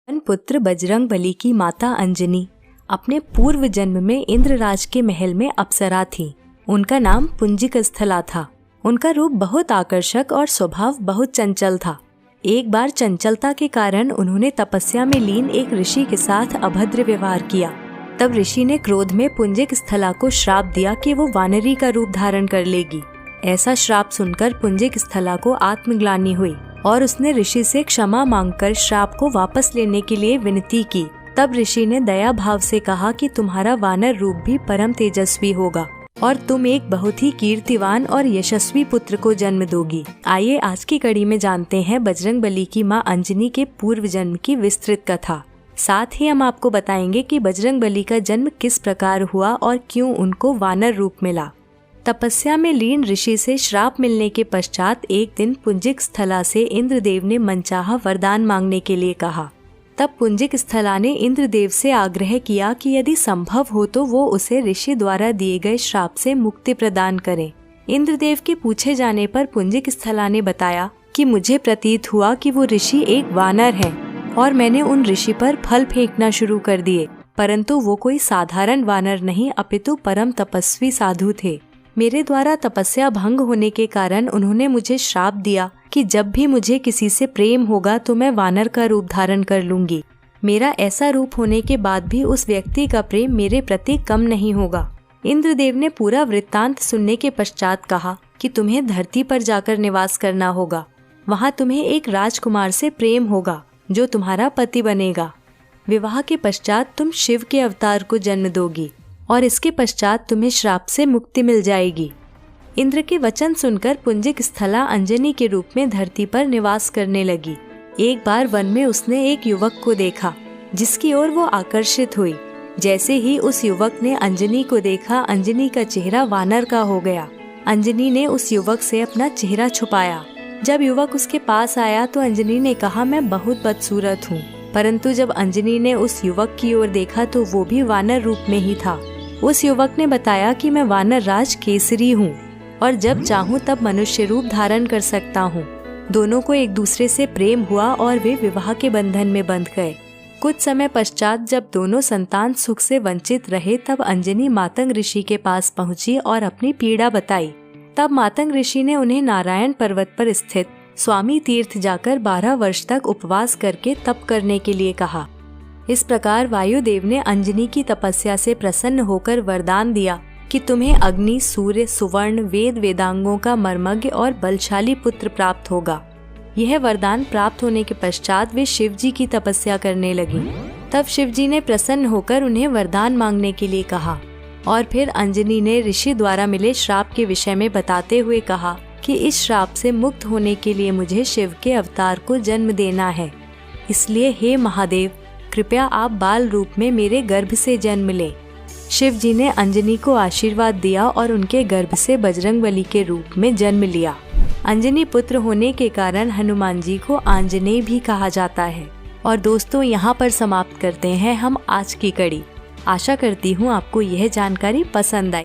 पुत्र बजरंगबली की माता अंजनी अपने पूर्व जन्म में इंद्रराज के महल में अप्सरा थी। उनका नाम पुंजिकस्थला था। उनका रूप बहुत आकर्षक और स्वभाव बहुत चंचल था। एक बार चंचलता के कारण उन्होंने तपस्या में लीन एक ऋषि के साथ अभद्र व्यवहार किया। तब ऋषि ने क्रोध में पुंजिकस्थला को श्राप दिया कि वो वानरी का रूप धारण कर लेगी। ऐसा श्राप सुनकर पुंजिकस्थला को आत्मग्लानि हुई और उसने ऋषि से क्षमा मांगकर श्राप को वापस लेने के लिए विनती की। तब ऋषि ने दया भाव से कहा कि तुम्हारा वानर रूप भी परम तेजस्वी होगा और तुम एक बहुत ही कीर्तिवान और यशस्वी पुत्र को जन्म दोगी। आइए आज की कड़ी में जानते हैं बजरंगबली की मां अंजनी के पूर्व जन्म की विस्तृत कथा। साथ ही हम आपको बताएंगे कि बजरंगबली का जन्म किस प्रकार हुआ और क्यों उनको वानर रूप मिला। तपस्या में लीन ऋषि से श्राप मिलने के पश्चात एक दिन पुंजिकस्थला से इंद्रदेव ने मनचाहा वरदान मांगने के लिए कहा। तब पुंजिकस्थला ने इंद्रदेव से आग्रह किया कि यदि संभव हो तो वो उसे ऋषि द्वारा दिए गए श्राप से मुक्ति प्रदान करें। इंद्रदेव के पूछे जाने पर पुंजिकस्थला ने बताया कि मुझे प्रतीत हुआ कि वो ऋषि एक वानर है और मैंने उन ऋषि पर फल फेंकना शुरू कर दिए, परंतु वो कोई साधारण वानर नहीं अपितु परम तपस्वी साधु थे। मेरे द्वारा तपस्या भंग होने के कारण उन्होंने मुझे श्राप दिया कि जब भी मुझे किसी से प्रेम होगा तो मैं वानर का रूप धारण कर लूंगी। मेरा ऐसा रूप होने के बाद भी उस व्यक्ति का प्रेम मेरे प्रति कम नहीं होगा। इंद्रदेव ने पूरा वृत्तांत सुनने के पश्चात कहा कि तुम्हें धरती पर जाकर निवास करना होगा। वहाँ तुम्हें एक राजकुमार से प्रेम होगा जो तुम्हारा पति बनेगा। विवाह के पश्चात तुम शिव के अवतार को जन्म दोगी और इसके पश्चात तुम्हें श्राप से मुक्ति मिल जाएगी। इंद्र के वचन सुनकर पुंजिकस्थला अंजनी के रूप में धरती पर निवास करने लगी। एक बार वन में उसने एक युवक को देखा जिसकी ओर वो आकर्षित हुई। जैसे ही उस युवक ने अंजनी को देखा, अंजनी का चेहरा वानर का हो गया। अंजनी ने उस युवक से अपना चेहरा छुपाया। जब युवक उसके पास आया तो अंजनी ने कहा, मैं बहुत बदसूरत हूँ। परंतु जब अंजनी ने उस युवक की ओर देखा तो वो भी वानर रूप में ही था। उस युवक ने बताया कि मैं वानर राज केसरी हूँ और जब चाहूँ तब मनुष्य रूप धारण कर सकता हूँ। दोनों को एक दूसरे से प्रेम हुआ और वे विवाह के बंधन में बंध गए। कुछ समय पश्चात जब दोनों संतान सुख से वंचित रहे तब अंजनी मातंग ऋषि के पास पहुँची और अपनी पीड़ा बताई। तब मातंग ऋषि ने उन्हें नारायण पर्वत पर स्थित स्वामी तीर्थ जाकर 12 वर्ष तक उपवास करके तप करने के लिए कहा। इस प्रकार वायुदेव ने अंजनी की तपस्या से प्रसन्न होकर वरदान दिया कि तुम्हें अग्नि, सूर्य, सुवर्ण, वेद वेदांगों का मर्मज्ञ और बलशाली पुत्र प्राप्त होगा। यह वरदान प्राप्त होने के पश्चात वे शिव जी की तपस्या करने लगी। तब शिव जी ने प्रसन्न होकर उन्हें वरदान मांगने के लिए कहा और फिर अंजनी ने ऋषि द्वारा मिले श्राप के विषय में बताते हुए कहा कि इस श्राप से मुक्त होने के लिए मुझे शिव के अवतार को जन्म देना है। इसलिए हे महादेव, कृपया आप बाल रूप में मेरे गर्भ से जन्म लें। शिव जी ने अंजनी को आशीर्वाद दिया और उनके गर्भ से बजरंगबली के रूप में जन्म लिया। अंजनी पुत्र होने के कारण हनुमान जी को आंजनेय भी कहा जाता है। और दोस्तों, यहाँ पर समाप्त करते हैं हम आज की कड़ी। आशा करती हूँ आपको यह जानकारी पसंद आई।